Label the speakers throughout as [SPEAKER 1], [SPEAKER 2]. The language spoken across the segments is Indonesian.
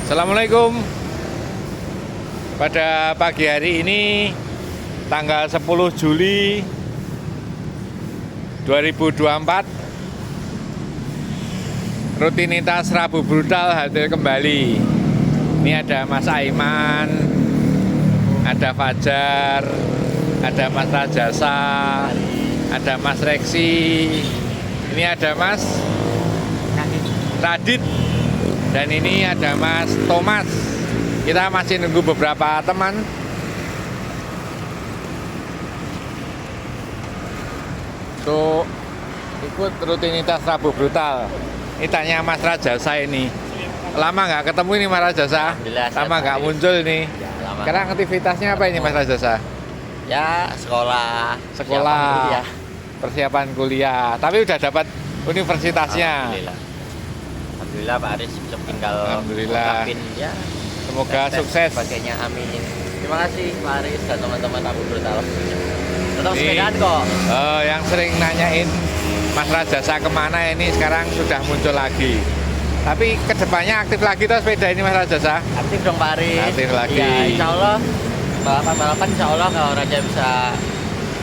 [SPEAKER 1] Assalamualaikum. Pada pagi hari ini tanggal 10 Juli 2024, rutinitas Rabu Brutal hadir kembali. Ini ada Mas Aiman, ada Fajar, ada Mas Rajasa, ada Mas Reksi, ini ada Mas Radit, dan ini ada Mas Thomas. Kita masih nunggu beberapa teman. Untuk ikut rutinitas Rabu Brutal. Ini tanya Mas Rajasa ini. Lama nggak ketemu ini Mas Rajasa? Lama nggak muncul ini.
[SPEAKER 2] Ya, lama.
[SPEAKER 1] Sekarang aktivitasnya apa ini Mas Rajasa?
[SPEAKER 2] Ya, sekolah.
[SPEAKER 1] Persiapan kuliah. Tapi udah dapat universitasnya.
[SPEAKER 2] Alhamdulillah Pak Aris tinggal
[SPEAKER 1] Alhamdulillah.
[SPEAKER 2] ngucapin, ya.
[SPEAKER 1] Semoga
[SPEAKER 2] tes
[SPEAKER 1] sukses.
[SPEAKER 2] Sebagainya, amin. Terima kasih Pak Aris dan teman-teman Rabu Brutal. Tetap
[SPEAKER 1] Ini,
[SPEAKER 2] sepedaan kok.
[SPEAKER 1] yang sering nanyain Mas Rajasa kemana ini sekarang sudah muncul lagi. Tapi kedepannya aktif lagi tuh sepeda ini Mas Rajasa?
[SPEAKER 2] Aktif dong Pak Aris.
[SPEAKER 1] Aktif lagi.
[SPEAKER 2] Ya, insya Allah balapan insya Allah kalau Raja bisa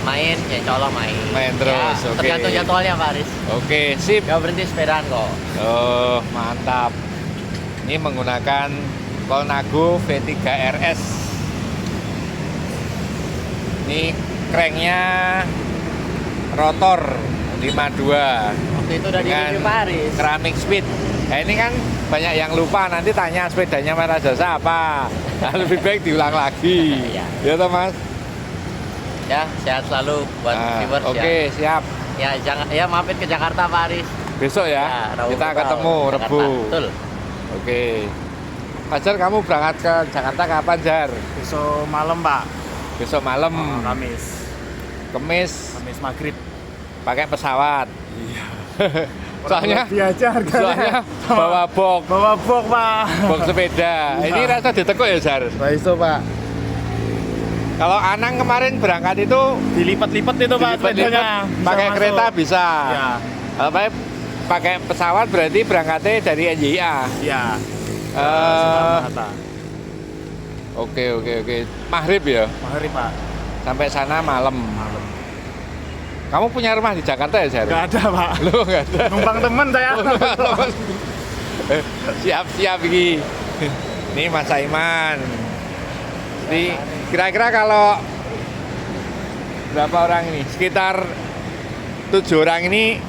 [SPEAKER 2] main, ya insya Allah main.
[SPEAKER 1] Main terus,
[SPEAKER 2] ya,
[SPEAKER 1] oke.
[SPEAKER 2] Tergantung jadwalnya Pak Aris.
[SPEAKER 1] Oke, sip.
[SPEAKER 2] Gak berhenti sepedaan kok.
[SPEAKER 1] Oh, mantap. Ini menggunakan Colnago V3 RS. Ini cranknya rotor 52
[SPEAKER 2] Waktu itu udah
[SPEAKER 1] dengan
[SPEAKER 2] di-review Pak Aris.
[SPEAKER 1] ceramic speed. Nah, ini kan banyak yang lupa, nanti tanya sepedanya Mas Rajasa apa. Nah, lebih baik diulang lagi.
[SPEAKER 2] Iya.
[SPEAKER 1] Ya toh Mas?
[SPEAKER 2] Ya, sehat selalu buat viewers
[SPEAKER 1] Oke,
[SPEAKER 2] ya.
[SPEAKER 1] siap.
[SPEAKER 2] Ya, jangan ya mampir ke Jakarta Pak Aris.
[SPEAKER 1] Besok ya,
[SPEAKER 2] Rabu
[SPEAKER 1] kita
[SPEAKER 2] Brutal,
[SPEAKER 1] ketemu
[SPEAKER 2] Jakarta.
[SPEAKER 1] Rebu.
[SPEAKER 2] Betul.
[SPEAKER 1] Oke. Fajar, kamu berangkat ke Jakarta kapan, Jar?
[SPEAKER 3] Besok malam Pak.
[SPEAKER 1] Besok malam.
[SPEAKER 3] Kamis
[SPEAKER 1] Kemis
[SPEAKER 3] maghrib.
[SPEAKER 1] pakai pesawat.
[SPEAKER 3] Iya.
[SPEAKER 1] Soalnya
[SPEAKER 3] biasa harganya.
[SPEAKER 1] bawa box
[SPEAKER 3] Bawa box Pak.
[SPEAKER 1] box sepeda.
[SPEAKER 3] Iya.
[SPEAKER 1] Ini rasa ditekuk ya, Jar?
[SPEAKER 3] Iso Pak.
[SPEAKER 1] Kalau Anang kemarin berangkat itu
[SPEAKER 3] Dilipat-lipat itu Pak
[SPEAKER 1] dilipat-lipat,
[SPEAKER 3] sepedanya. Bisa
[SPEAKER 1] pakai
[SPEAKER 3] masuk.
[SPEAKER 1] kereta bisa.
[SPEAKER 3] Ya.
[SPEAKER 1] Kalau pakai pesawat berarti berangkatnya dari NJIA.
[SPEAKER 3] Iya.
[SPEAKER 1] Eh,
[SPEAKER 3] Hatta.
[SPEAKER 1] Oke. Maghrib ya,
[SPEAKER 3] Maghrib Pak.
[SPEAKER 1] sampai sana malam.
[SPEAKER 3] Malam.
[SPEAKER 1] Kamu punya rumah di Jakarta ya, Jar?
[SPEAKER 3] Enggak ada Pak.
[SPEAKER 1] Lu nggak ada.
[SPEAKER 3] Numpang temen saya.
[SPEAKER 1] Siap ini. Ini Mas Aiman. Jadi kira-kira kalau berapa orang ini? Sekitar 7 orang ini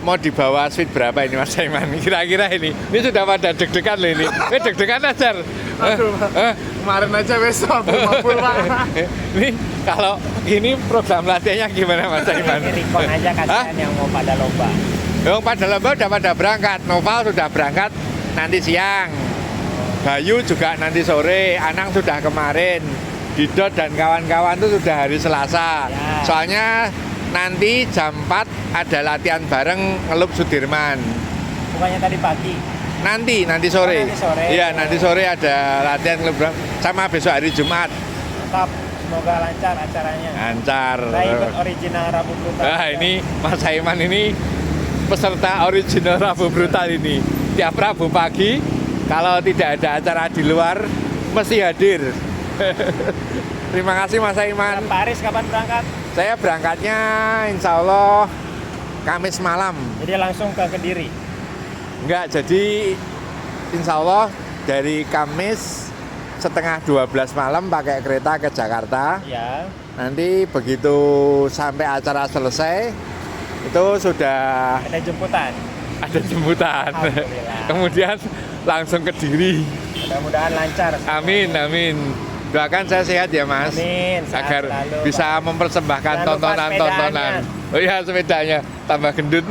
[SPEAKER 1] mau dibawa suite berapa ini Mas Aiman? Kira-kira ini. Ini sudah pada deg-degan loh ini. Deg-degan aja.
[SPEAKER 3] Aduh Pak. Kemarin aja besok mabul Pak.
[SPEAKER 1] Ini kalau ini program latihannya gimana Mas Aiman?
[SPEAKER 2] Recon aja kasihan yang mau pada lomba.
[SPEAKER 1] Yang pada lomba udah pada berangkat. Noval sudah berangkat nanti siang. Bayu juga nanti sore. Anang sudah kemarin. Didot dan kawan-kawan itu sudah hari Selasa.
[SPEAKER 2] Ya.
[SPEAKER 1] Soalnya nanti jam 4 ada latihan bareng ngelup Sudirman.
[SPEAKER 2] Bukannya tadi pagi.
[SPEAKER 1] Nanti sore.
[SPEAKER 2] Oh, nanti sore.
[SPEAKER 1] Iya, nanti sore ada latihan ngelup sama besok hari Jumat.
[SPEAKER 2] Mantap. Semoga lancar acaranya.
[SPEAKER 1] Lancar.
[SPEAKER 2] Saya ikut original Rabu Brutal.
[SPEAKER 1] Nah, ini Mas Aiman ini peserta original Rabu Brutal ini. Tiap Rabu pagi kalau tidak ada acara di luar mesti hadir. Terima kasih Mas Aiman.
[SPEAKER 2] Pak Aris kapan berangkat?
[SPEAKER 1] Saya berangkatnya insya Allah Kamis malam.
[SPEAKER 2] Jadi langsung ke Kediri.
[SPEAKER 1] Enggak, jadi insya Allah dari Kamis setengah 12 malam pakai kereta ke Jakarta.
[SPEAKER 2] Ya.
[SPEAKER 1] Nanti begitu sampai acara selesai itu sudah
[SPEAKER 2] Ada jemputan.
[SPEAKER 1] ada jemputan.
[SPEAKER 2] Alhamdulillah.
[SPEAKER 1] Kemudian langsung ke Kediri.
[SPEAKER 2] Mudah-mudahan lancar.
[SPEAKER 1] Amin. Doakan saya sehat ya Mas.
[SPEAKER 2] Amin. Sehat
[SPEAKER 1] Agar
[SPEAKER 2] selalu,
[SPEAKER 1] bisa
[SPEAKER 2] Pak.
[SPEAKER 1] mempersembahkan
[SPEAKER 2] Jangan lupa
[SPEAKER 1] tontonan-tontonan. Oh iya, sepedanya tambah gendut.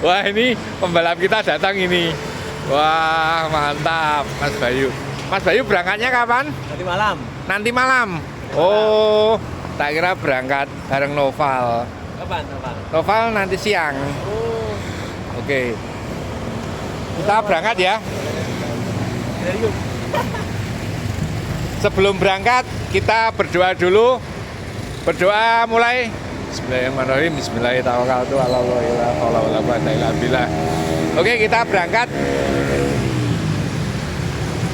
[SPEAKER 1] Wah, ini pembalap kita datang ini. Wah, mantap Mas Bayu. Mas Bayu berangkatnya kapan?
[SPEAKER 2] Nanti malam.
[SPEAKER 1] Nanti malam. Oh, tak kira berangkat bareng Noval.
[SPEAKER 2] Kapan?
[SPEAKER 1] Noval nanti siang.
[SPEAKER 2] Oh.
[SPEAKER 1] Oke. Kita berangkat ya.
[SPEAKER 2] Yuk.
[SPEAKER 1] Sebelum berangkat kita berdoa dulu. Berdoa mulai. Bismillahirrahmanirrahim. Bismillahirrahmanirrahim. Oke, kita berangkat.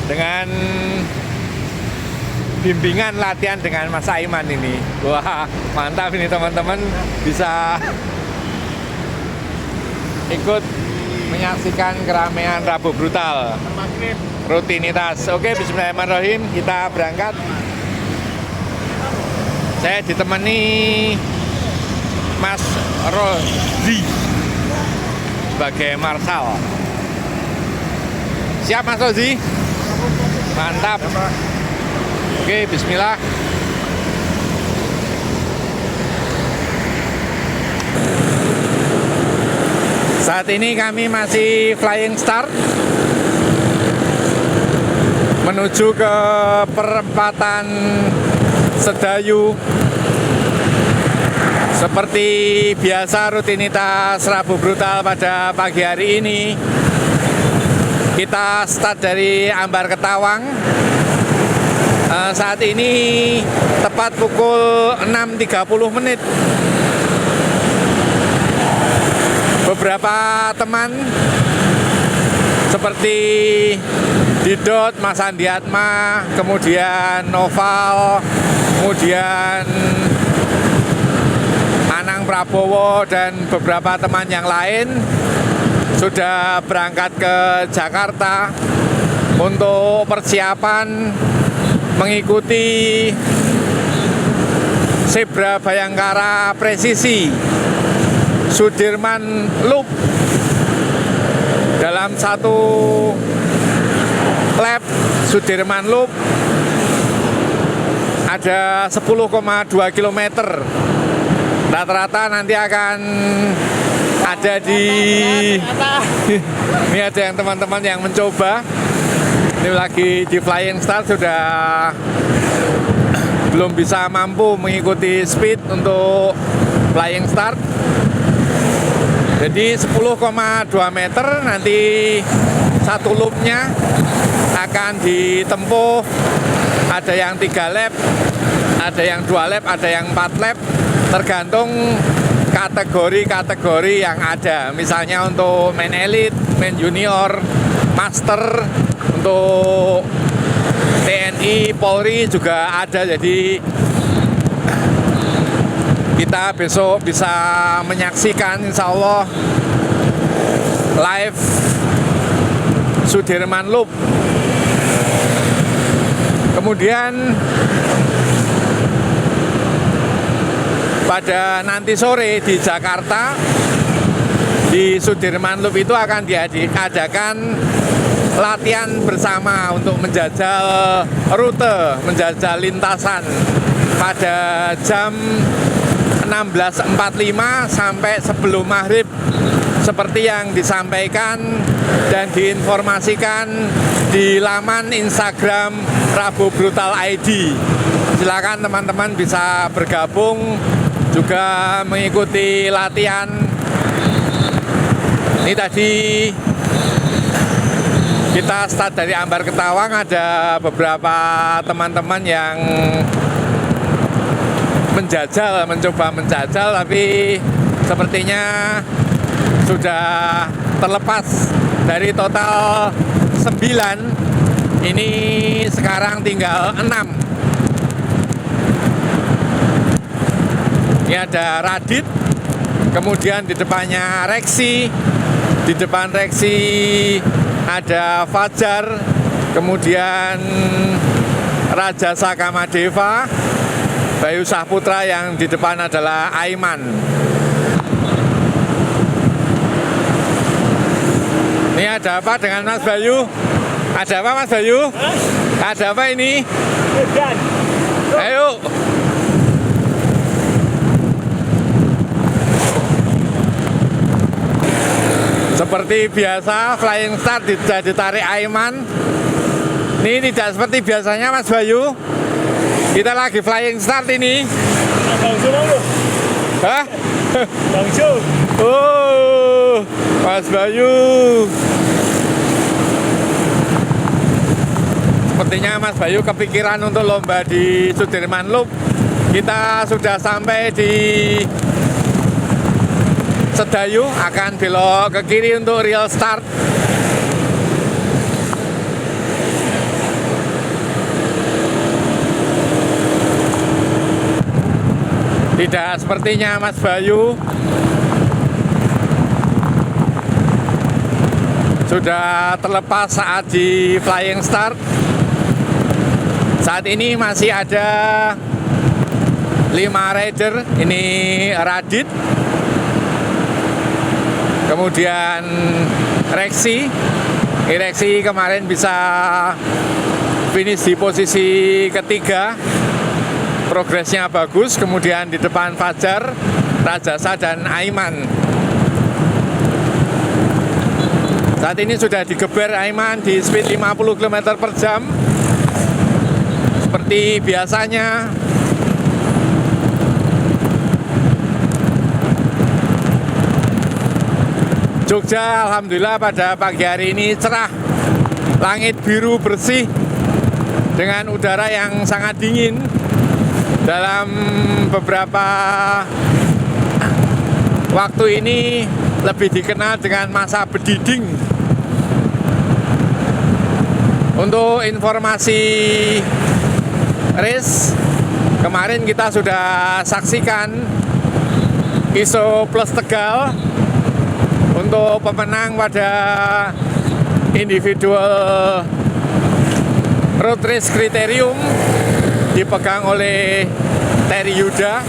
[SPEAKER 1] dengan bimbingan latihan dengan Mas Aiman ini. Wah, mantap ini teman-teman, bisa ikut menyaksikan keramaian Rabu Brutal. Rutinitas. Oke, bismillahirrahmanirrahim, kita berangkat. Saya ditemani Mas Rozi sebagai marshal. Siap Mas Rozi? Mantap. Oke, bismillah. Saat ini kami masih flying start menuju ke perempatan Sedayu. Seperti biasa rutinitas Rabu Brutal pada pagi hari ini, kita start dari Ambar Ketawang. Saat ini tepat pukul 6.30 menit. Beberapa teman seperti Didot, Mas Andi Atma, kemudian Noval, kemudian Anang Prabowo, dan beberapa teman yang lain sudah berangkat ke Jakarta untuk persiapan mengikuti Zebra Bayangkara Presisi Sudirman Loop. Dalam satu lap Sudirman Loop ada 10,2 km. Rata-rata nanti akan ada di ini ada yang teman-teman yang mencoba. Ini lagi di flying start, sudah belum bisa mampu mengikuti speed untuk flying start. Jadi 10,2 meter nanti satu loopnya akan ditempuh. Ada yang 3 lap, ada yang 2 lap, ada yang 4 lap, tergantung kategori-kategori yang ada. Misalnya untuk main elite, main junior, master, untuk TNI, Polri juga ada. Jadi kita besok bisa menyaksikan insya Allah live Sudirman Loop. Kemudian pada nanti sore di Jakarta, di Sudirman Loop itu akan diadakan latihan bersama untuk menjajal rute, menjajal lintasan pada jam 16.45 sampai sebelum maghrib, seperti yang disampaikan dan diinformasikan di laman Instagram Rabu Brutal ID. Silakan teman-teman bisa bergabung juga mengikuti latihan. Ini tadi kita start dari Ambar Ketawang, ada beberapa teman-teman yang mencoba menjajal, tapi sepertinya sudah terlepas dari total 9. Ini sekarang tinggal 6. Ini ada Radit, kemudian di depannya Reksi, di depan Reksi ada Fajar, kemudian Raja Sakamadeva, Bayu Sahputra, yang di depan adalah Aiman. Ini ada apa dengan Mas Bayu? Ada apa Mas Bayu? Ada apa ini? Ayo. Seperti biasa flying start sudah ditarik Aiman. Ini tidak seperti biasanya Mas Bayu. Kita lagi flying start ini. Hah?
[SPEAKER 3] Langsung.
[SPEAKER 1] Oh, Mas Bayu. Sepertinya Mas Bayu kepikiran untuk lomba di Sudirman Loop. Kita sudah sampai di Sedayu, akan belok ke kiri untuk real start. Tidak sepertinya Mas Bayu sudah terlepas saat di flying start. Saat ini masih ada 5 rider. Ini Radit, kemudian Reksi kemarin bisa finish di posisi ketiga, progresnya bagus. Kemudian di depan Fajar, Rajasa dan Aiman. Saat ini sudah digeber Aiman di speed 50 km per jam seperti biasanya. Jogja alhamdulillah pada pagi hari ini cerah, langit biru bersih dengan udara yang sangat dingin. Dalam beberapa waktu ini lebih dikenal dengan masa bediding. Untuk informasi race, kemarin kita sudah saksikan ISO Plus Tegal. Untuk pemenang pada individual road race kriterium dipegang oleh Terry Yuda.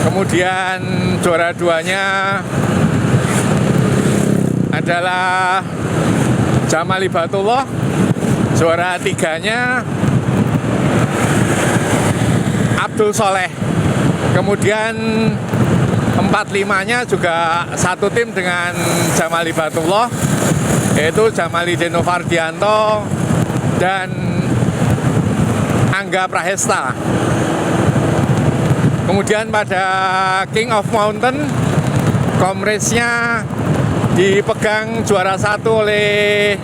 [SPEAKER 1] Kemudian juara duanya adalah Jamal Ibatullah. Juara tiganya Abdul Soleh. Kemudian 4-5-nya juga satu tim dengan Jamal Ibatullah, yaitu Jamali Denovardianto dan Angga Prahesta. Kemudian pada King of Mountain, komresnya dipegang juara 1 oleh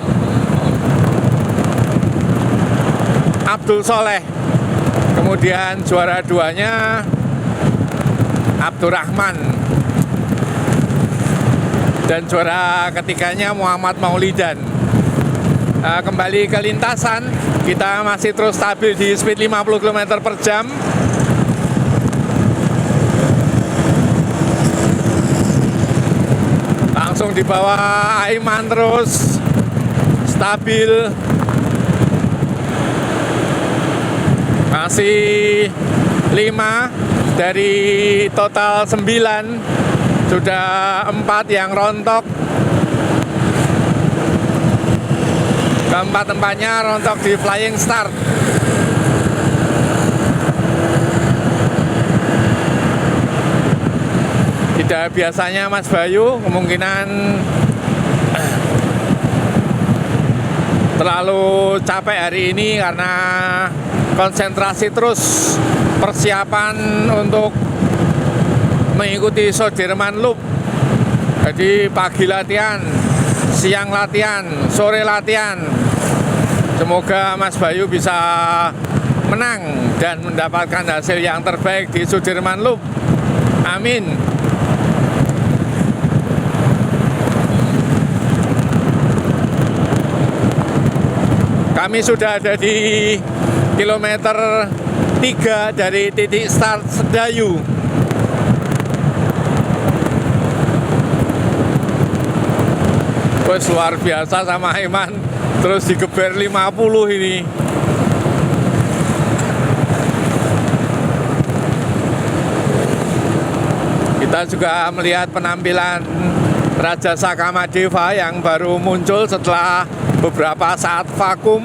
[SPEAKER 1] Abdul Soleh. Kemudian juara 2-nya Abdurrahman. Dan juara ketiganya Muhammad Maulidan. Kembali ke lintasan, kita masih terus stabil di speed 50 km per jam. Langsung di bawah Aiman terus stabil. Masih 5 dari total 9, sudah 4 yang rontok. Keempat-empatnya rontok di flying start. Tidak biasanya Mas Bayu, kemungkinan terlalu capek hari ini karena konsentrasi terus persiapan untuk mengikuti Sudirman Loop. Jadi pagi latihan, siang latihan, sore latihan. Semoga Mas Bayu bisa menang dan mendapatkan hasil yang terbaik di Sudirman Loop. Amin. Kami sudah ada di kilometer 3 dari titik start Sedayu. Wes luar biasa sama Aiman, terus digeber 50 ini. Kita juga melihat penampilan Rajasa Kamadeva yang baru muncul setelah beberapa saat vakum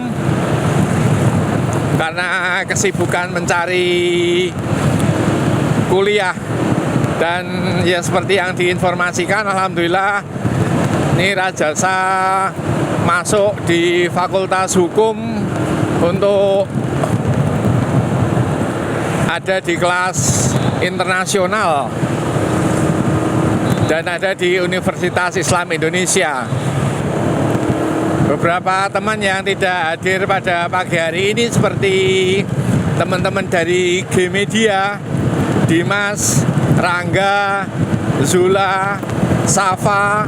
[SPEAKER 1] karena kesibukan mencari kuliah. Dan ya seperti yang diinformasikan, alhamdulillah ini Rajasa masuk di Fakultas Hukum untuk ada di kelas internasional dan ada di Universitas Islam Indonesia. Beberapa teman yang tidak hadir pada pagi hari ini seperti teman-teman dari G-Media, Dimas, Rangga, Zula, Safa,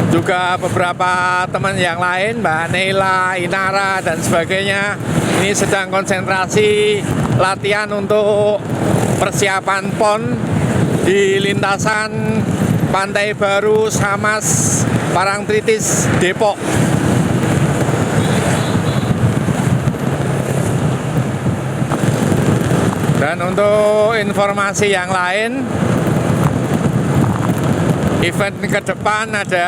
[SPEAKER 1] juga beberapa teman yang lain, Mbak Neila, Inara, dan sebagainya. Ini sedang konsentrasi latihan untuk persiapan PON di lintasan Pantai Baru, Samas, Parangtritis, Depok. Dan untuk informasi yang lain, event ke depan ada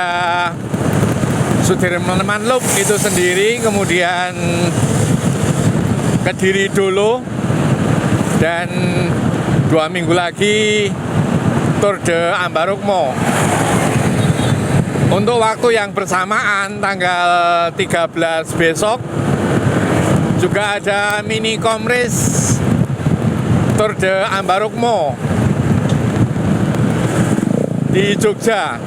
[SPEAKER 1] Sudirman Loop itu sendiri, kemudian Kediri dulu, dan 2 minggu lagi Tour de Ambarukmo. Untuk waktu yang bersamaan tanggal 13 besok juga ada mini komris Tour de Ambarukmo di Jogja.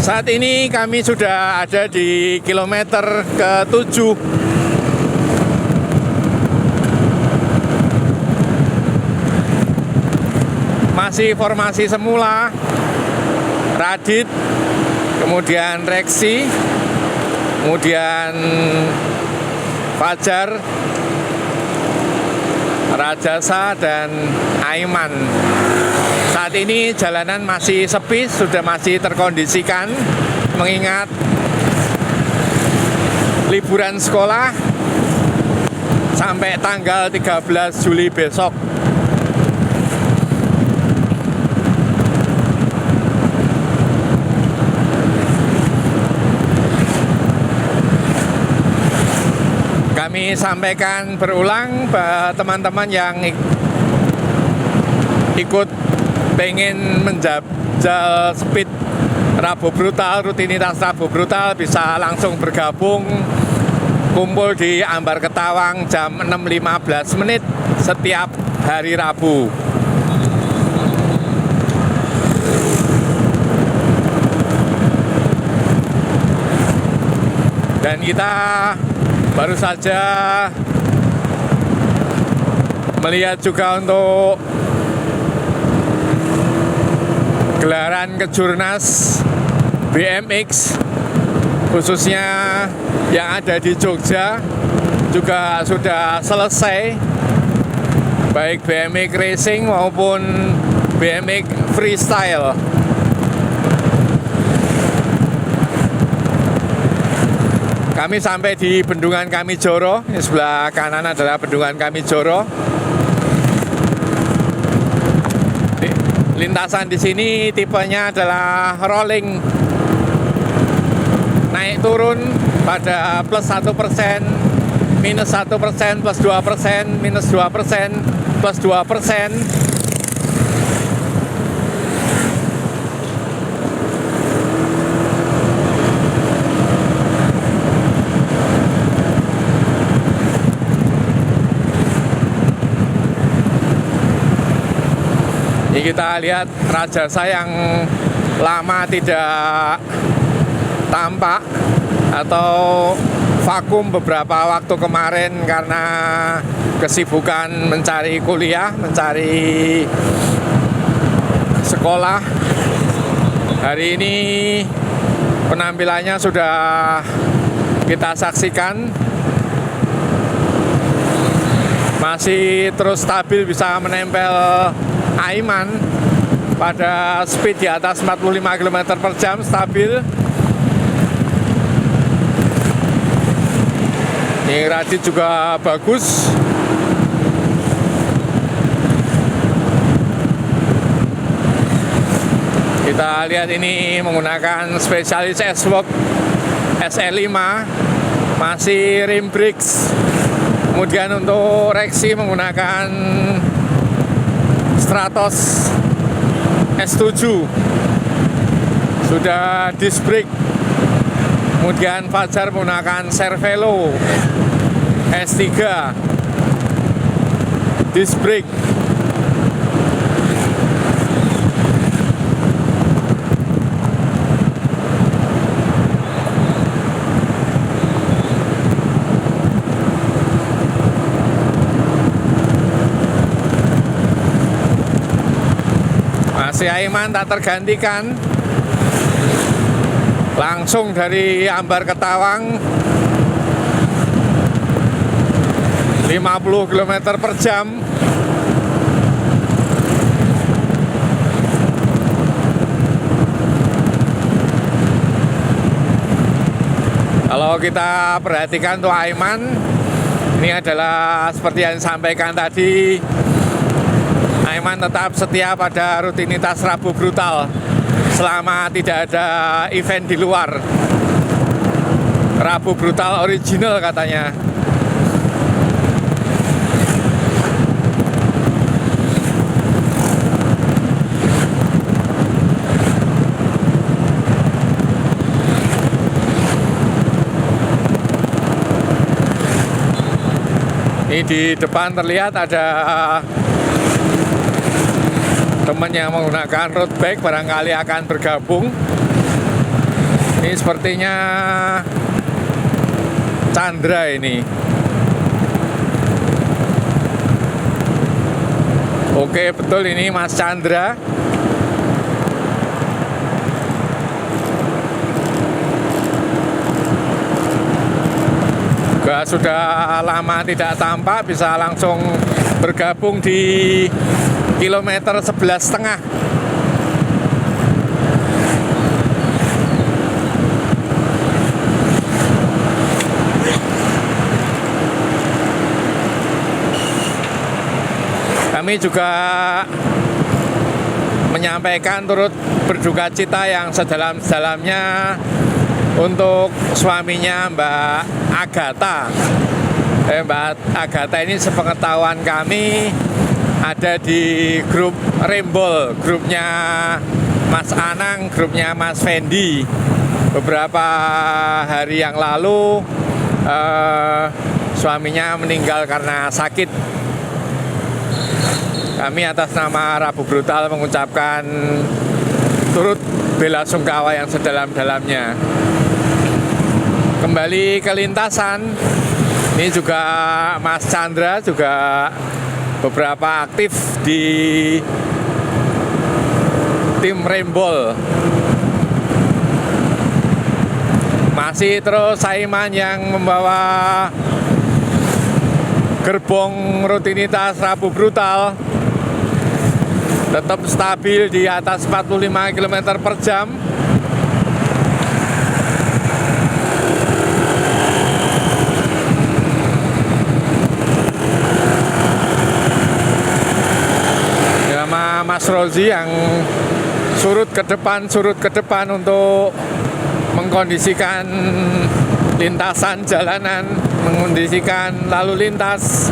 [SPEAKER 1] Saat ini kami sudah ada di kilometer ke-7. Masih formasi semula, Radit, kemudian Reksi, kemudian Fajar, Rajasa, dan Aiman. Saat ini jalanan masih sepi, sudah masih terkondisikan mengingat liburan sekolah sampai tanggal 13 Juli besok. Kami sampaikan berulang bahwa teman-teman yang ikut pengen menjajal speed Rabu Brutal, rutinitas Rabu Brutal, bisa langsung bergabung, kumpul di Ambar Ketawang jam 6.15 setiap hari Rabu. Dan kita baru saja melihat juga untuk gelaran Kejurnas BMX, khususnya yang ada di Jogja, juga sudah selesai, baik BMX Racing maupun BMX Freestyle. Kami sampai di Bendungan Kamijoro. Di sebelah kanan adalah Bendungan Kamijoro. Lintasan di sini tipenya adalah rolling, naik turun pada plus 1%, minus 1%, plus 2%, minus 2%, plus 2%. Ini kita lihat Rajasa yang lama tidak tampak atau vakum beberapa waktu kemarin karena kesibukan mencari kuliah, mencari sekolah. Hari ini penampilannya sudah kita saksikan, masih terus stabil, bisa menempel Aiman pada speed di atas 45 km per jam, stabil. Ini Radit juga bagus. Kita lihat ini menggunakan spesialis S-Work SL5, masih rim brakes. Kemudian untuk Reksi menggunakan Stratos S7, sudah disc brake. Kemudian Fajar menggunakan Cervelo S3 disc brake. Masih Aiman tak tergantikan. Langsung dari Ambar ke Tawang 50 km per jam. Kalau kita perhatikan tuh Aiman, ini adalah seperti yang disampaikan tadi, Aiman tetap setia pada rutinitas Rabu Brutal selama tidak ada event di luar. Rabu Brutal original katanya. Ini di depan terlihat ada teman yang menggunakan road bike, barangkali akan bergabung. Ini sepertinya Chandra ini. Oke, betul, ini Mas Chandra. Sudah lama tidak tampak, bisa langsung bergabung di kilometer 11,5. Kami juga menyampaikan turut berduka cita yang sedalam-dalamnya untuk suaminya Mbak Agatha. Mbak Agatha ini sepengetahuan kami ada di grup Rembol, grupnya Mas Anang, grupnya Mas Fendi. Beberapa hari yang lalu suaminya meninggal karena sakit. Kami atas nama Rabu Brutal mengucapkan turut bela sungkawa yang sedalam-dalamnya. Kembali ke lintasan, ini juga Mas Chandra juga beberapa aktif di tim Rembol. Masih terus Aiman yang membawa gerbong rutinitas Rabu Brutal, tetap stabil di atas 45 km per jam. Nama Mas Rozi yang surut ke depan untuk mengkondisikan lintasan jalanan, mengkondisikan lalu lintas.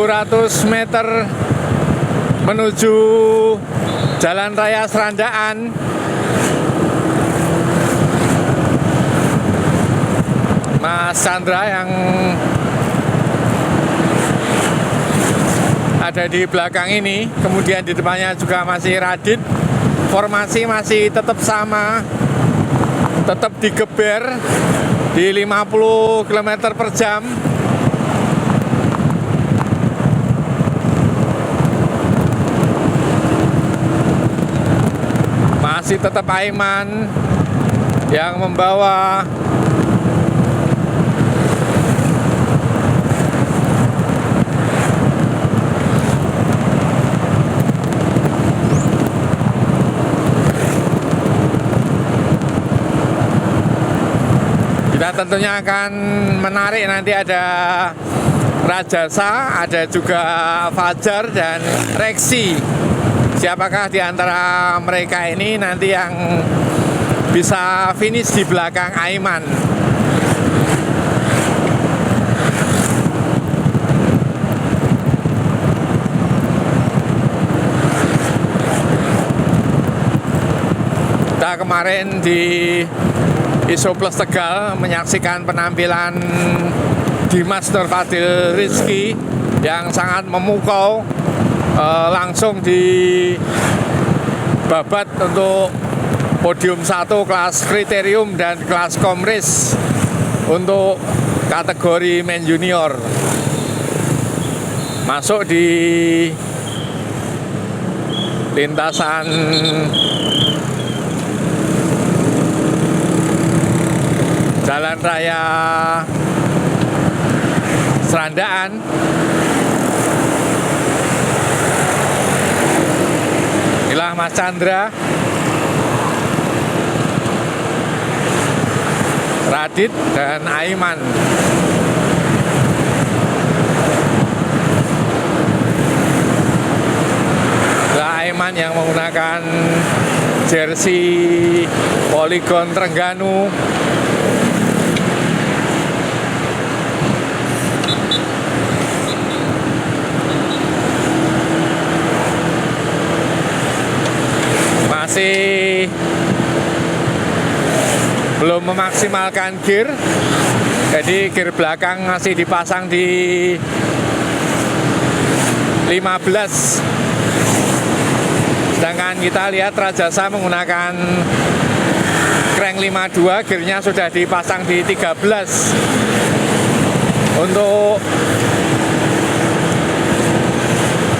[SPEAKER 1] Ratus meter menuju Jalan Raya Serandaan. Mas Chandra yang ada di belakang ini, kemudian di depannya juga masih Radit. Formasi masih tetap sama, tetap digeber di 50 km per jam. Masih tetap Aiman yang membawa kita tentunya akan menarik. Nanti ada Rajasa, ada juga Fajar dan Reksi. Siapakah di antara mereka ini nanti yang bisa finish di belakang Aiman? Kita Kita kemarin di Iso Plus Tegal menyaksikan penampilan Dimas Nurfadil Rizky yang sangat memukau, langsung di babat untuk podium 1 kelas kriterium dan kelas komris untuk kategori men junior. Masuk di lintasan Jalan Raya Serandaan. Inilah Mas Chandra, Radit, dan Aiman. Aiman yang menggunakan jersey Polygon Trengganu. Masih belum memaksimalkan gear, jadi gear belakang masih dipasang di 15. Sedangkan kita lihat Rajasa menggunakan crank 52, gearnya sudah dipasang di 13. Untuk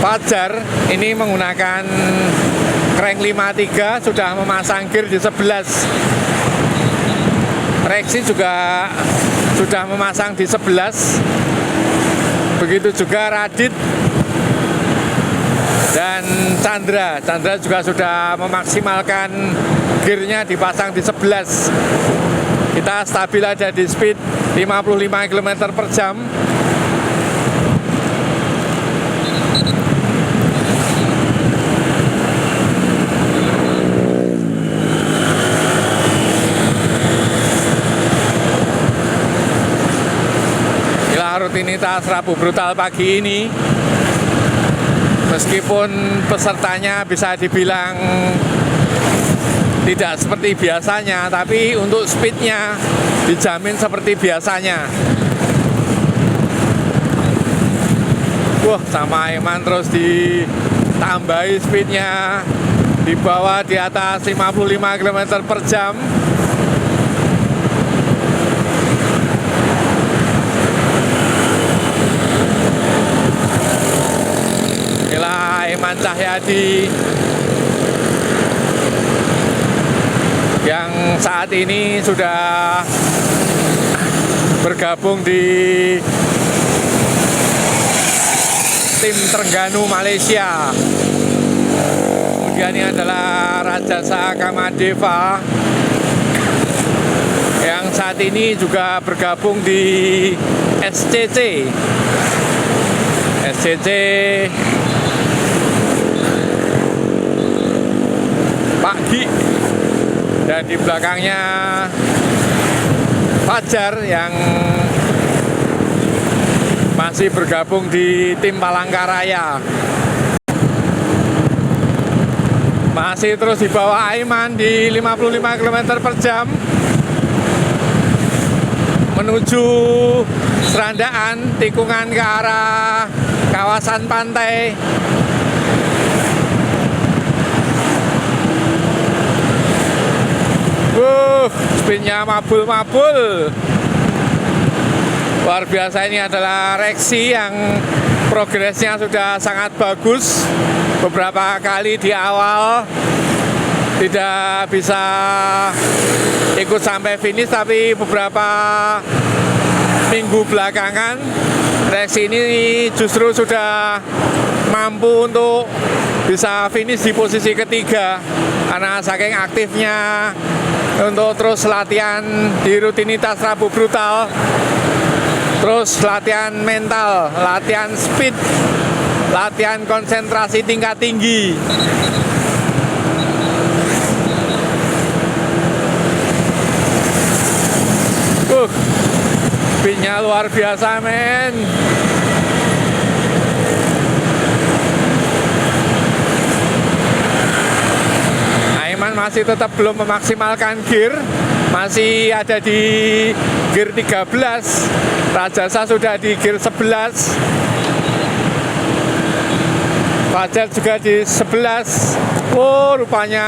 [SPEAKER 1] Fajar ini menggunakan crank 53, sudah memasang gear di 11. Reksi juga sudah memasang di 11. Begitu juga Radit dan Chandra juga sudah memaksimalkan gearnya dipasang di 11. Kita stabil ada di speed 55 km per jam. Inilah rutinitas Rabu Brutal pagi ini. Meskipun pesertanya bisa dibilang tidak seperti biasanya, tapi untuk speednya dijamin seperti biasanya. Wah, sama Aiman terus ditambahi speednya, dibawa di atas 55 km per jam. Aiman Cahyadi yang saat ini sudah bergabung di tim Trengganu Malaysia. Kemudian ini adalah Rajasa Kamadeva yang saat ini juga bergabung di SCC pagi, dan di belakangnya Fajar yang masih bergabung di tim Palangkaraya. Masih terus di bawah Aiman di 55 km per jam menuju Serandaan, tikungan ke arah kawasan pantai. Speednya mabul-mabul. Luar biasa, ini adalah Reksi yang progresnya sudah sangat bagus. Beberapa kali di awal tidak bisa ikut sampai finish, tapi beberapa minggu belakangan Reksi ini justru sudah mampu untuk bisa finish di posisi ketiga karena saking aktifnya untuk terus latihan di rutinitas Rabu Brutal, terus latihan mental, latihan speed, latihan konsentrasi tingkat tinggi. Speednya luar biasa, men. Aiman masih tetap belum memaksimalkan gear, masih ada di gear 13. Rajasa sudah di gear 11, Fajar juga di 11. Oh, rupanya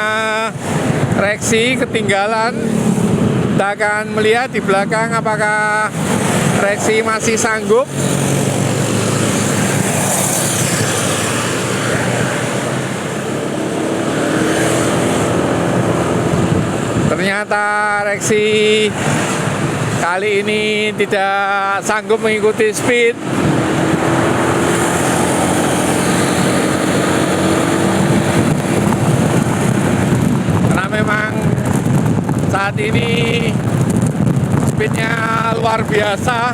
[SPEAKER 1] Rexy ketinggalan. Kita akan melihat di belakang apakah Rexy masih sanggup. Ternyata Rexy kali ini tidak sanggup mengikuti speed. Karena memang saat ini speednya luar biasa.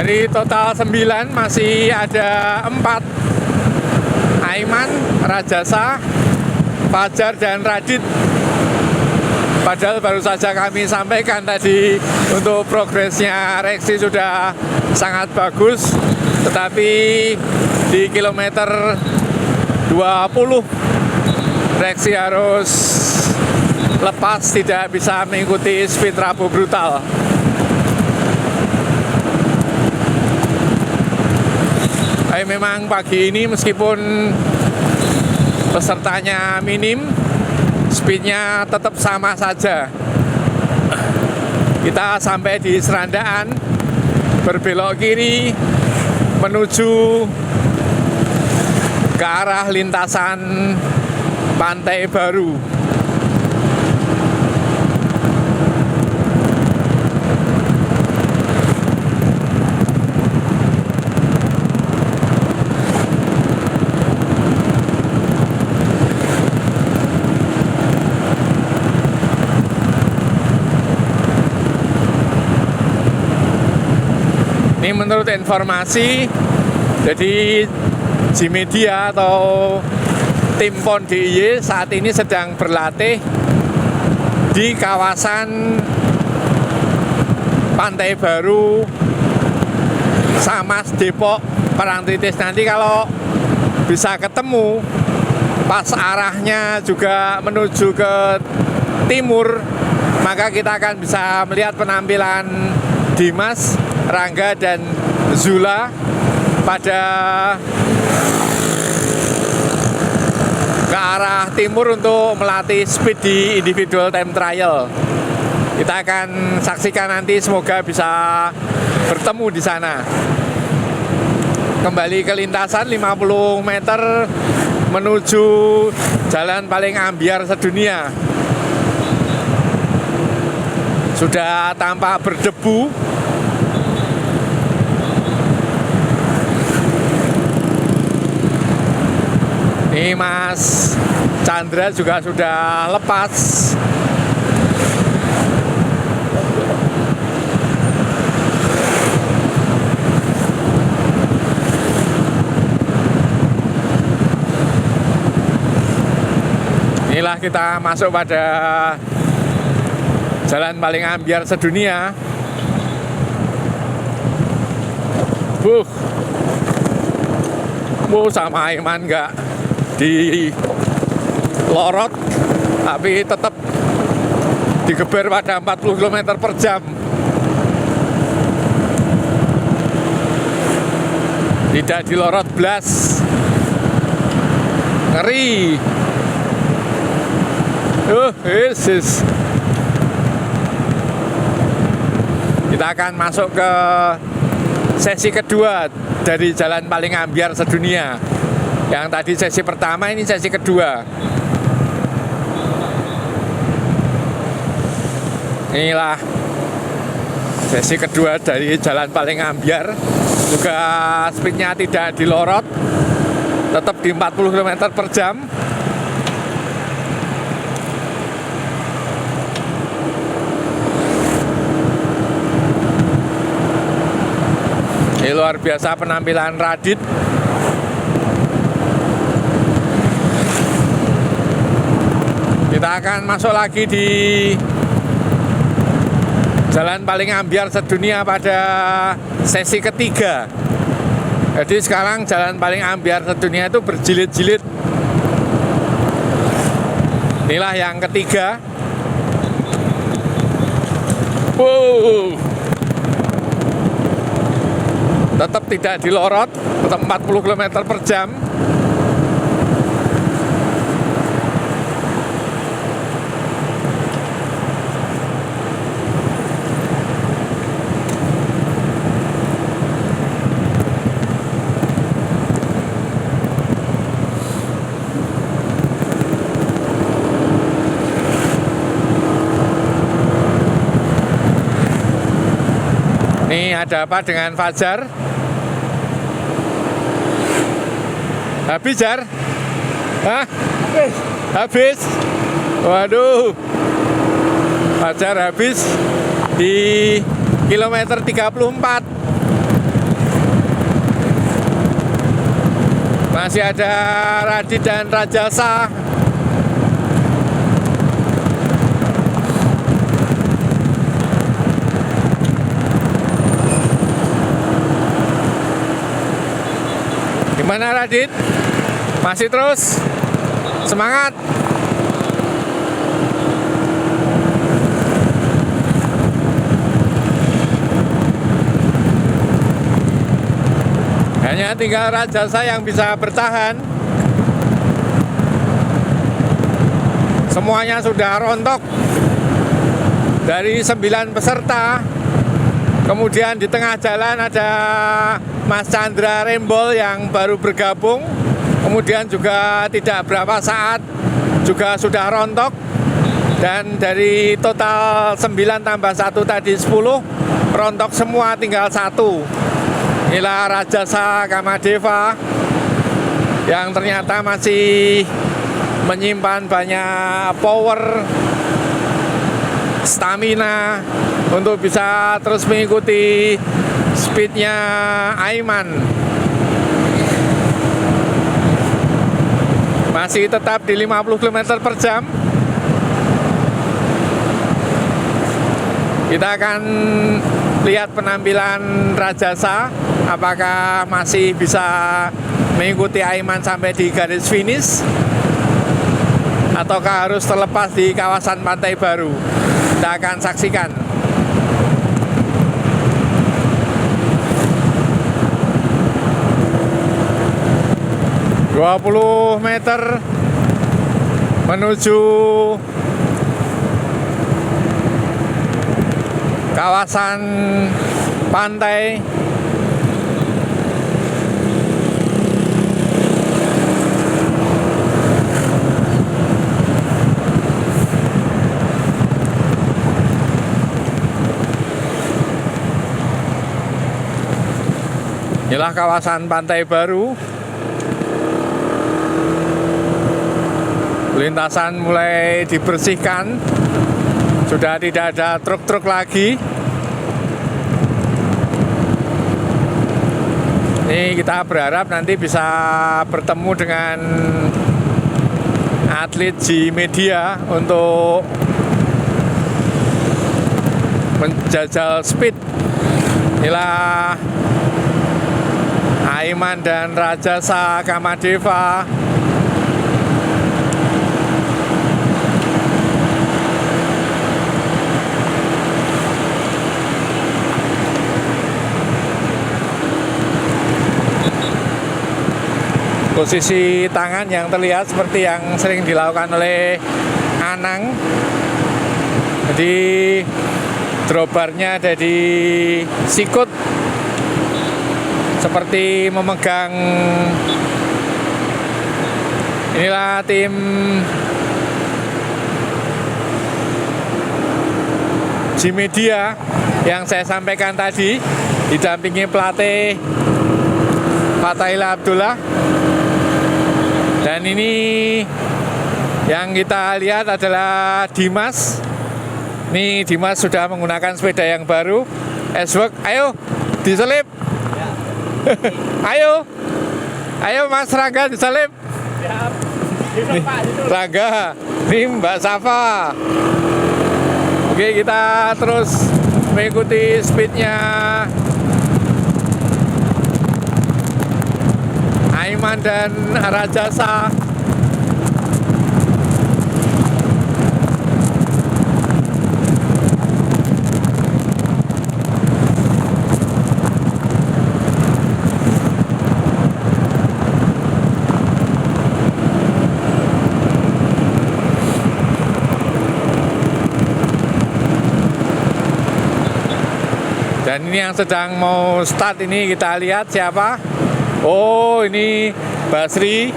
[SPEAKER 1] Dari total 9 masih ada 4. Aiman, Rajasa, Fajar, dan Radit. Padahal baru saja kami sampaikan tadi untuk progresnya Rexy sudah sangat bagus. Tetapi di kilometer 20 Rexy harus lepas, tidak bisa mengikuti speed Rabu brutal. Tapi memang pagi ini meskipun pesertanya minim, speednya tetap sama saja. Kita sampai di Serandaan, berbelok kiri menuju ke arah lintasan Pantai Baru. Ini menurut informasi, jadi G-Media atau tim PON DIY saat ini sedang berlatih di kawasan Pantai Baru Samas Depok Parangtritis. Nanti kalau bisa ketemu pas arahnya juga menuju ke timur, maka kita akan bisa melihat penampilan Dimas, Rangga, dan Zula pada ke arah timur untuk melatih speed di individual time trial. Kita akan saksikan nanti, semoga bisa bertemu di sana. Kembali ke lintasan 50 meter menuju jalan paling ambiar sedunia. Sudah tampak berdebu. Ini Mas Chandra juga sudah lepas. Inilah kita masuk pada jalan paling ambiar sedunia. Sama Aiman nggak di lorot, tapi tetap digeber pada 40 km per jam. Tidak dilorot blas. Ngeri. Yesus. Kita akan masuk ke sesi kedua dari jalan paling ambiar sedunia. Yang tadi sesi pertama, ini sesi kedua. Inilah sesi kedua dari jalan paling ambiar. Juga speednya tidak dilorot, tetap di 40 km per jam. Ini luar biasa penampilan Radit. Kita akan masuk lagi di jalan paling ambyar sedunia pada sesi ketiga. Jadi sekarang jalan paling ambyar sedunia itu berjilid-jilid. Inilah yang ketiga. Wow. Tetap tidak dilorot, tetap 40 km per jam. Ini ada apa dengan Fajar? Habis, Jar? Hah? Habis? Waduh. Fajar habis di kilometer 34. Masih ada Radit dan Rajasa. Gimana Radit? Masih terus? Semangat! Hanya tinggal Rajasa yang bisa bertahan. Semuanya sudah rontok. Dari 9 peserta. Kemudian di tengah jalan ada Mas Chandra Rembol yang baru bergabung. Kemudian juga tidak berapa saat juga sudah rontok. Dan dari total 9 tambah 1 tadi 10, rontok semua tinggal 1. Inilah Rajasa Kamadeva yang ternyata masih menyimpan banyak power, stamina untuk bisa terus mengikuti speednya Aiman. Masih tetap di 50 km per jam. Kita akan lihat penampilan Rajasa, apakah masih bisa mengikuti Aiman sampai di garis finish ataukah harus terlepas di kawasan Pantai Baru. Kita akan saksikan. ...20 meter menuju kawasan pantai. Inilah kawasan Pantai Baru. Lintasan mulai dibersihkan. Sudah tidak ada truk-truk lagi. Ini kita berharap nanti bisa bertemu dengan atlet G Media untuk menjajal speed. Inilah Aiman dan Rajasa Kamadeva. Posisi tangan yang terlihat seperti yang sering dilakukan oleh Anang. Jadi drawbarnya ada di sikut, seperti memegang. Inilah tim G Media yang saya sampaikan tadi, didampingi pelatih Fathaila Abdullah. Dan ini yang kita lihat adalah Dimas. Ini Dimas sudah menggunakan sepeda yang baru, S-Work. Ayo diselip. Ayo Mas Rangga diselip. Rangga, ini Mbak Safa. Oke, kita terus mengikuti speednya Aiman dan Rajasa. Dan ini yang sedang mau start ini, kita lihat siapa. Oh, ini Basri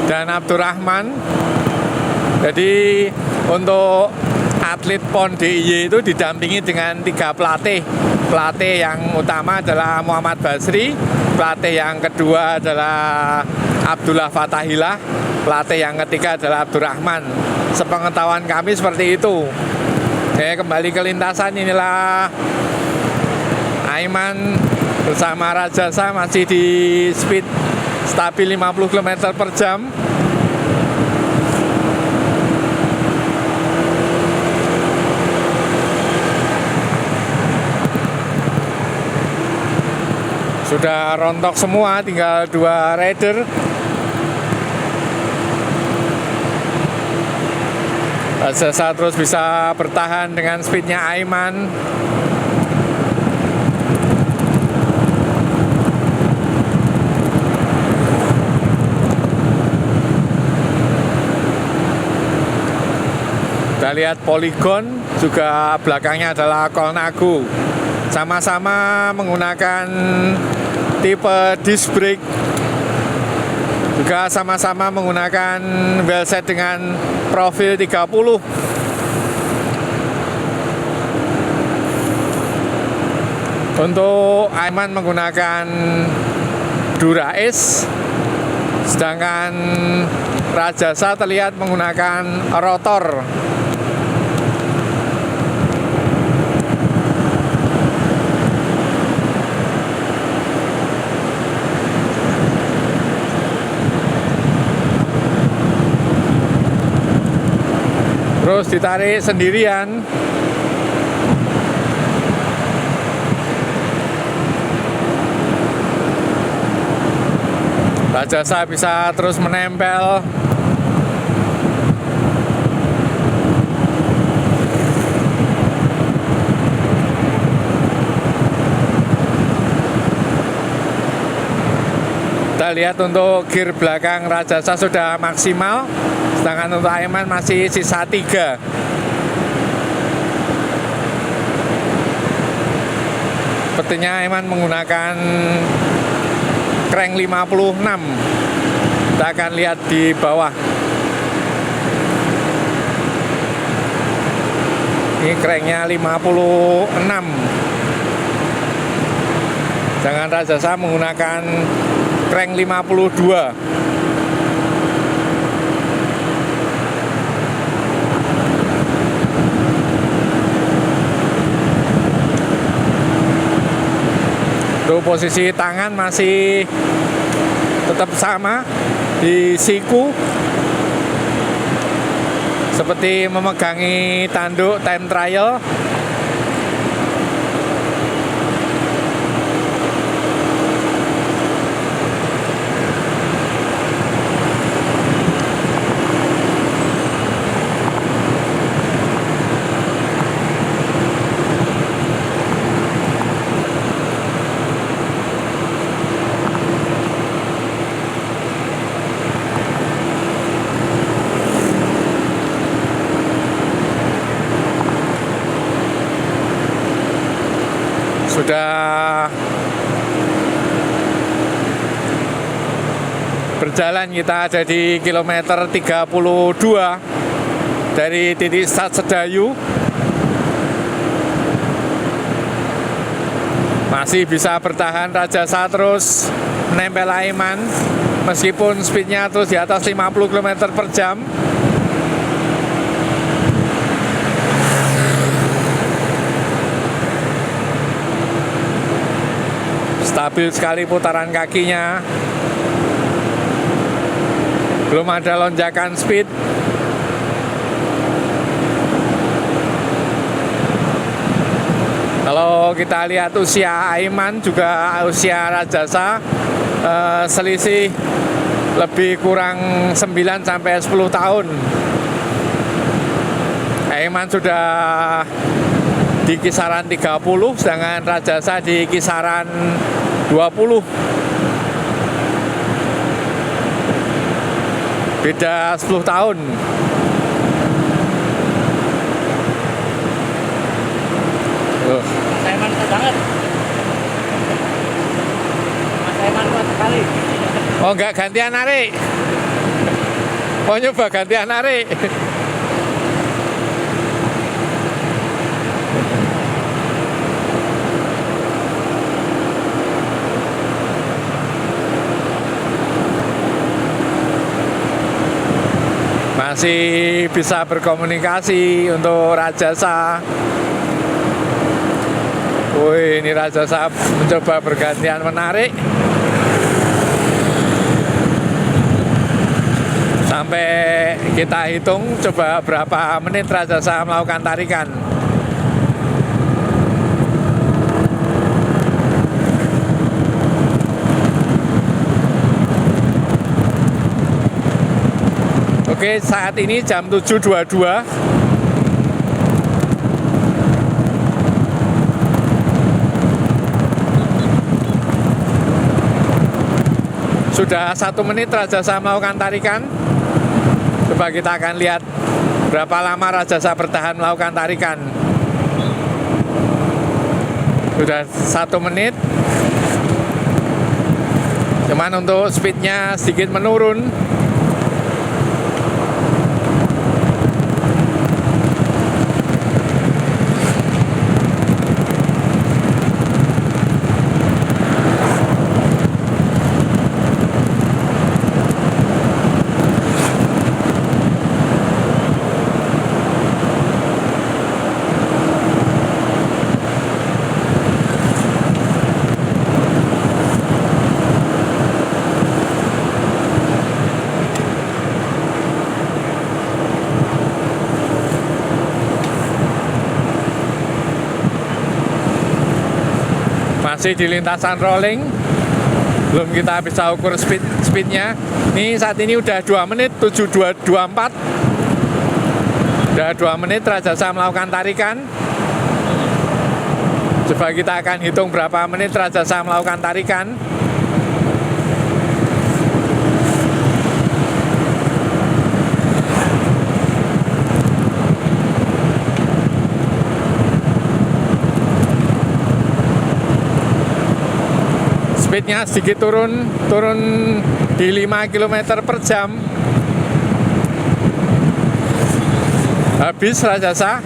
[SPEAKER 1] dan Abdurrahman. Jadi untuk atlet PON DIY itu didampingi dengan 3 pelatih. Pelatih yang utama adalah Muhammad Basri, pelatih yang kedua adalah Abdullah Fatahillah, pelatih yang ketiga adalah Abdurrahman. Sepengetahuan kami seperti itu. Oke, kembali ke lintasan, inilah Aiman bersama Rajasa masih di speed stabil 50 km per jam. Sudah rontok semua, tinggal 2 rider. Rajasa terus bisa bertahan dengan speednya Aiman. Kita lihat Polygon, juga belakangnya adalah Colnago. Sama-sama menggunakan tipe disc brake. Juga sama-sama menggunakan wheelset dengan profil 30. Untuk Aiman menggunakan Dura-Ace, sedangkan Rajasa terlihat menggunakan rotor. Terus ditarik sendirian. Rajasa bisa terus menempel. Kita lihat untuk gear belakang Rajasa sudah maksimal, sedangkan untuk Aiman masih sisa 3. Sepertinya Aiman menggunakan crank 56. Kita akan lihat di bawah. Ini cranknya 56. Sedangkan Rajasa menggunakan crank 52. Untuk posisi tangan masih tetap sama di siku, seperti memegangi tanduk time trial. Sudah berjalan, kita ada di kilometer 32 dari titik start Sedayu. Masih bisa bertahan Rajasa, terus menempel Aiman meskipun speednya terus di atas 50 km per jam. Stabil sekali putaran kakinya. Belum ada lonjakan speed. Kalau kita lihat usia Aiman juga usia Rajasa selisih lebih kurang 9 sampai 10 tahun. Aiman sudah di kisaran 30, sedangkan Rajasa di kisaran 20. Beda 10 tahun.
[SPEAKER 2] Mas Aiman kuat banget. Mas Aiman kuat sekali.
[SPEAKER 1] Oh enggak, gantian narik. Oh nyoba gantian narik. Masih bisa berkomunikasi untuk Rajasa. Wih, ini Rajasa mencoba bergantian menarik. Sampai kita hitung coba berapa menit Rajasa melakukan tarikan. Oke, saat ini jam 7.22. Sudah 1 menit Rajasa melakukan tarikan. Coba kita akan lihat berapa lama Rajasa bertahan melakukan tarikan. Sudah 1 menit. Cuman untuk speednya sedikit menurun. Masih di lintasan rolling, belum kita bisa ukur speednya. Ini saat ini udah 2 menit 7.24. Udah 2 menit Rajasa melakukan tarikan. Coba kita akan hitung berapa menit Rajasa melakukan tarikan. Speednya sedikit turun di 5 km per jam. Habis Rajasa,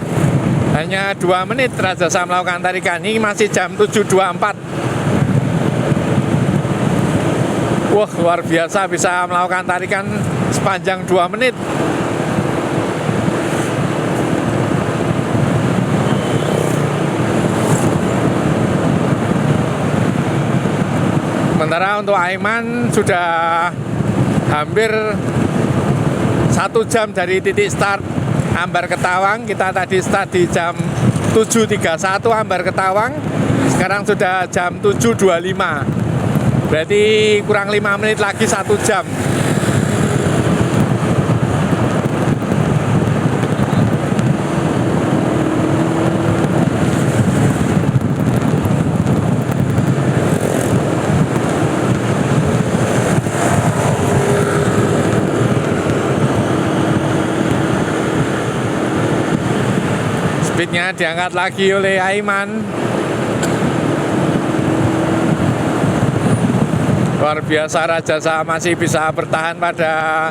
[SPEAKER 1] hanya 2 menit Rajasa melakukan tarikan. Ini masih jam 7.24. Wah, luar biasa bisa melakukan tarikan sepanjang 2 menit. Sementara untuk Aiman sudah hampir 1 jam dari titik start Ambar Ketawang. Kita tadi start di jam 7.31 Ambar Ketawang. Sekarang sudah jam 7.25. Berarti kurang 5 menit lagi 1 jam. Speednya diangkat lagi oleh Aiman. Luar biasa Rajasa masih bisa bertahan pada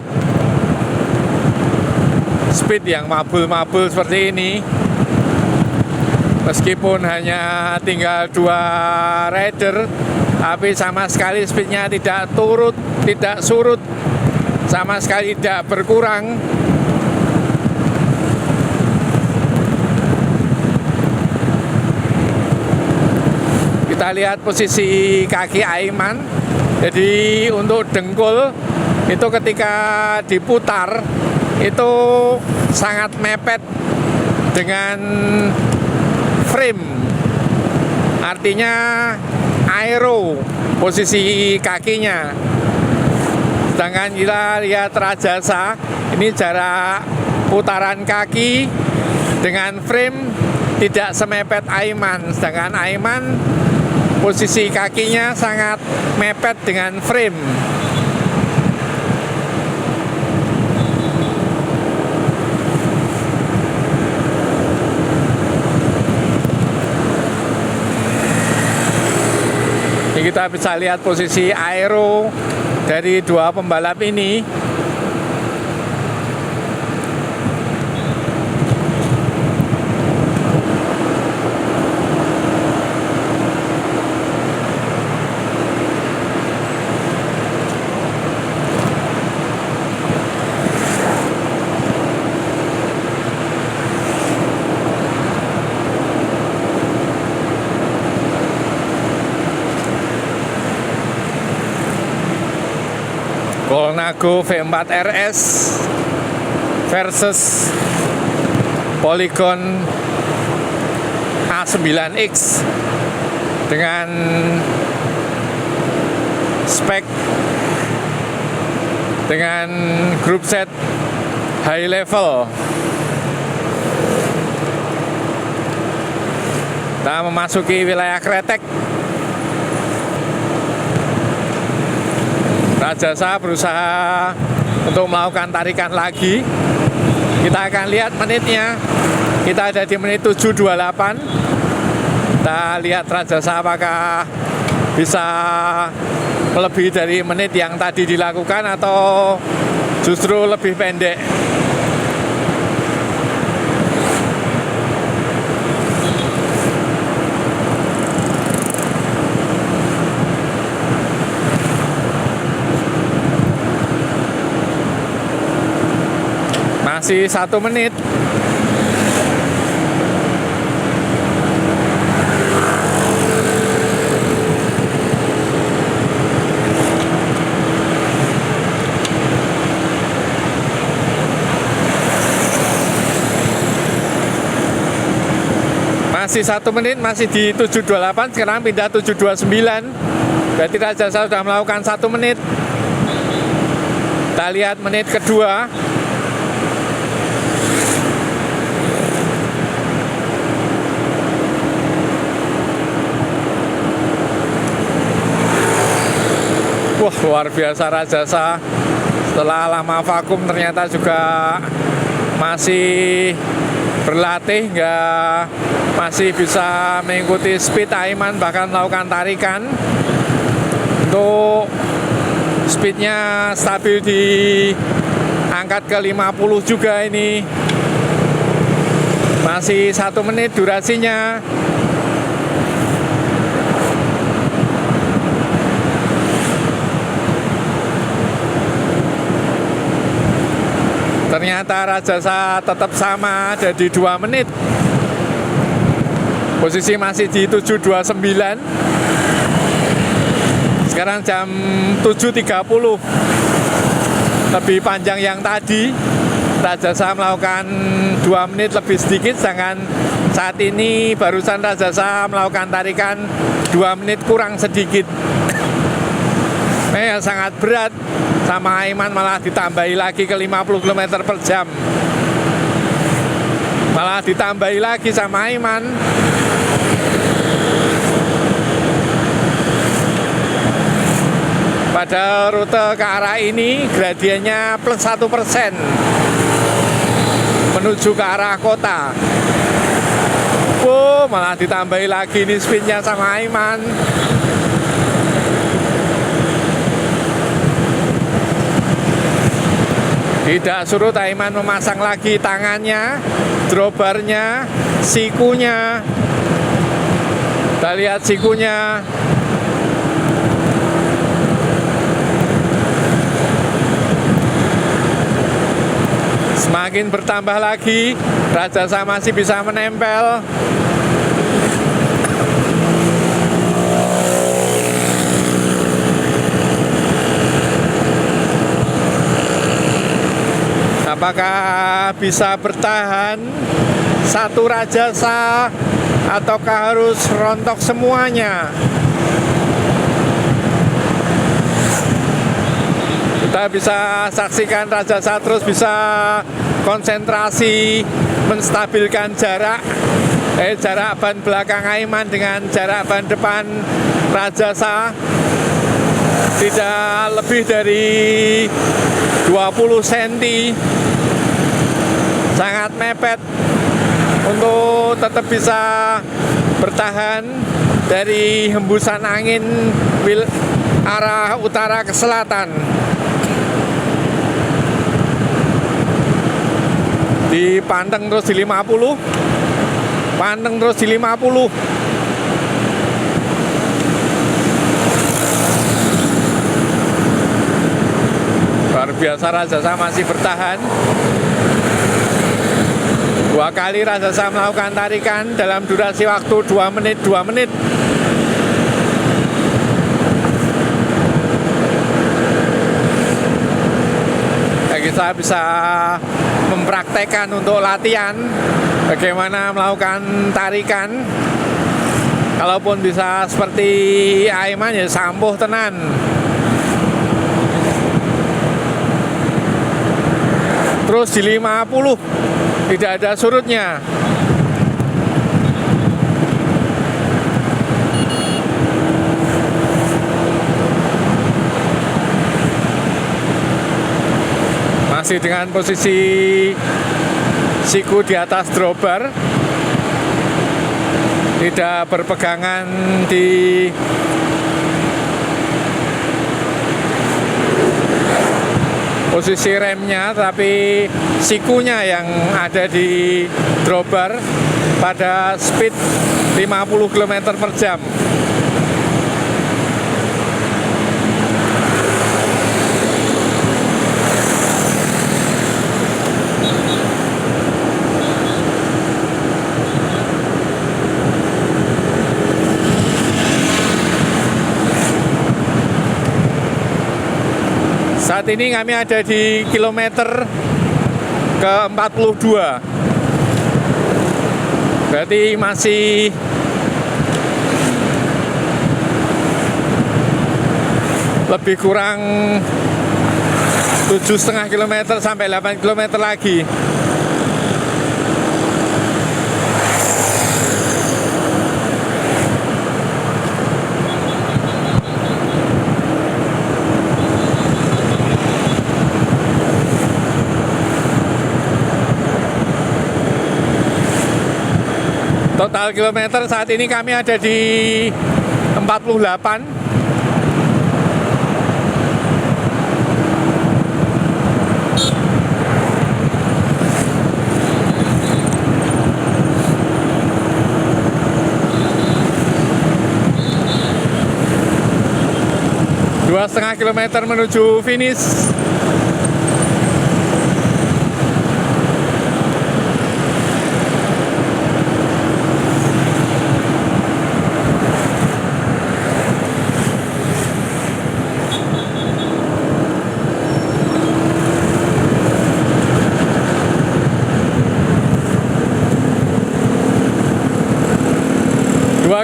[SPEAKER 1] speed yang mabul-mabul seperti ini. Meskipun hanya tinggal 2 rider, tapi sama sekali speednya tidak turut, tidak surut, sama sekali tidak berkurang. Kita lihat posisi kaki Aiman. Jadi untuk dengkul itu ketika diputar itu sangat mepet dengan frame artinya aero posisi kakinya. Sedangkan kita lihat Rajasa, ini jarak putaran kaki dengan frame tidak semepet Aiman. Sedangkan Aiman posisi kakinya sangat mepet dengan frame. Ini kita bisa lihat posisi aero dari dua pembalap ini. Colnago V4 RS versus Polygon A9X dengan spek dengan group set high level. Kita memasuki wilayah Kretek. Rajasa berusaha untuk melakukan tarikan lagi. Kita akan lihat menitnya. Kita ada di menit 7.28. Kita lihat Rajasa apakah bisa melebihi dari menit yang tadi dilakukan atau justru lebih pendek. Masih 1 menit. Masih 1 menit, masih di 7.28, sekarang pindah 7.29. Berarti Rajasa sudah melakukan 1 menit. Kita lihat menit kedua. Wah, luar biasa Rajasa. Setelah lama vakum ternyata juga masih berlatih, masih bisa mengikuti speed Aiman, bahkan melakukan tarikan. Untuk speednya stabil di angkat ke 50 juga ini. Masih 1 menit durasinya. Ternyata Rajasa tetap sama, ada di 2 menit. Posisi masih di 7.29. Sekarang jam 7.30. Lebih panjang yang tadi. Rajasa melakukan 2 menit lebih sedikit, sedangkan saat ini barusan Rajasa melakukan tarikan 2 menit kurang sedikit. Sangat berat. Sama Aiman malah ditambahi lagi ke 50 km per jam. Malah ditambahi lagi sama Aiman. Pada rute ke arah ini gradiennya plus 1% menuju ke arah kota. Oh, malah ditambahi lagi ini speednya sama Aiman. Tidak surut, Aiman memasang lagi tangannya, drawbarnya, sikunya. Kita lihat sikunya. Semakin bertambah lagi, Rajasa masih bisa menempel. Apakah bisa bertahan satu Rajasa ataukah harus rontok semuanya? Kita bisa saksikan Rajasa terus bisa konsentrasi menstabilkan jarak ban belakang Aiman dengan jarak ban depan Rajasa tidak lebih dari 20 cm. Sangat mepet untuk tetap bisa bertahan dari hembusan angin arah utara ke selatan. Dipanteng terus di 50, panteng terus di 50. Luar biasa, Rajasa masih bertahan. 2 kali Rajasa melakukan tarikan dalam durasi waktu 2 menit. Kita bisa mempraktekkan untuk latihan bagaimana melakukan tarikan. Kalaupun bisa seperti Aiman ya sampuh tenan. Terus di 50 tidak ada surutnya. Masih dengan posisi siku di atas drawbar, tidak berpegangan di posisi remnya, tapi sikunya yang ada di drawbar pada speed 50 km per jam. Saat ini kami ada di kilometer ke-42. Berarti masih lebih kurang 7,5 km sampai 8 km lagi. Total kilometer saat ini kami ada di 48. Dua setengah kilometer menuju finish.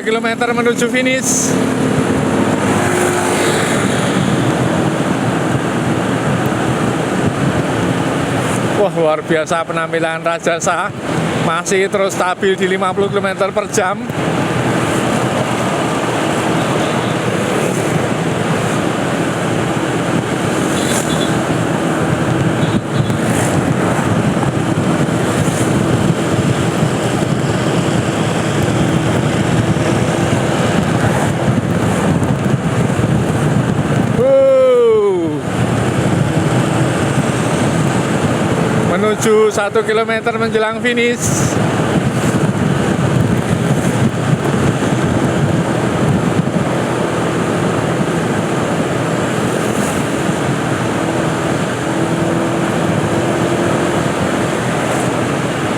[SPEAKER 1] Kilometer menuju finish. Wah, luar biasa penampilan Rajasa, masih terus stabil di 50 km per jam. Menuju 1 km menjelang finish.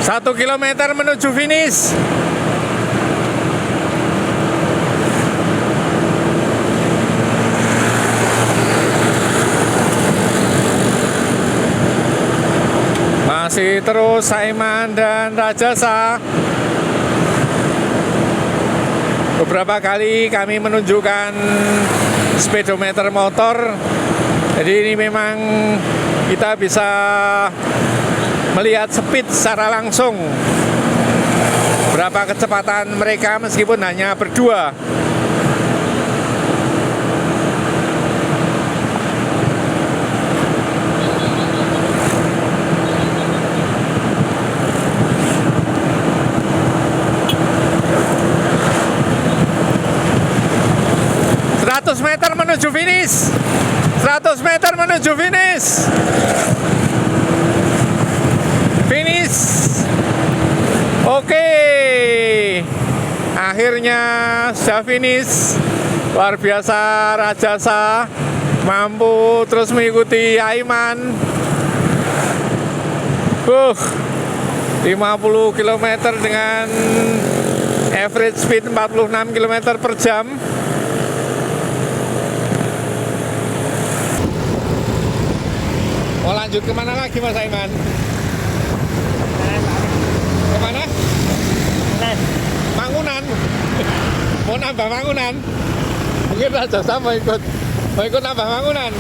[SPEAKER 1] Satu kilometer menuju finish. Masih terus Aiman dan Rajasa. beberapa kali kami menunjukkan speedometer motor. Jadi ini memang kita bisa melihat speed secara langsung. Berapa kecepatan mereka meskipun hanya berdua. Meter menuju finish, 100 meter menuju finish, finish. Oke, akhirnya sudah finish. Luar biasa, Rajasa mampu terus mengikuti Aiman. 50 km dengan average speed 46 km per jam. Mau lanjut kemana lagi Mas Aiman? Kemana? Mangunan. Mau nambah Mangunan? Mungkin Raja sama mau ikut nambah Mangunan?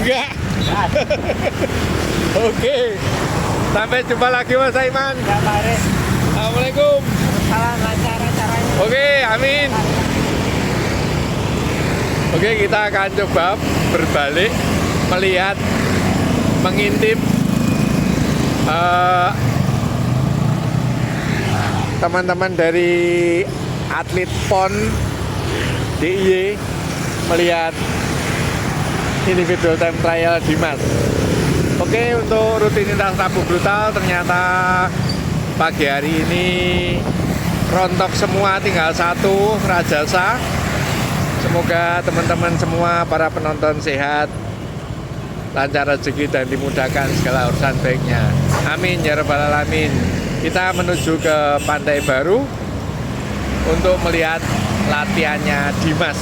[SPEAKER 1] Enggak. Oke. Sampai jumpa lagi Mas Aiman. Assalamualaikum.
[SPEAKER 2] Salam lancar acaranya.
[SPEAKER 1] Oke, amin. Oke, kita akan coba berbalik melihat, mengintip teman-teman dari atlet PON DIY melihat individual time trial Dimas. Oke, untuk rutinitas Rabu Brutal ternyata pagi hari ini rontok semua, tinggal satu, Rajasa. Semoga teman-teman semua para penonton sehat, lancar rezeki dan dimudahkan segala urusan baiknya. Amin ya rabbal alamin. Kita menuju ke Pantai Baru untuk melihat latihannya Dimas.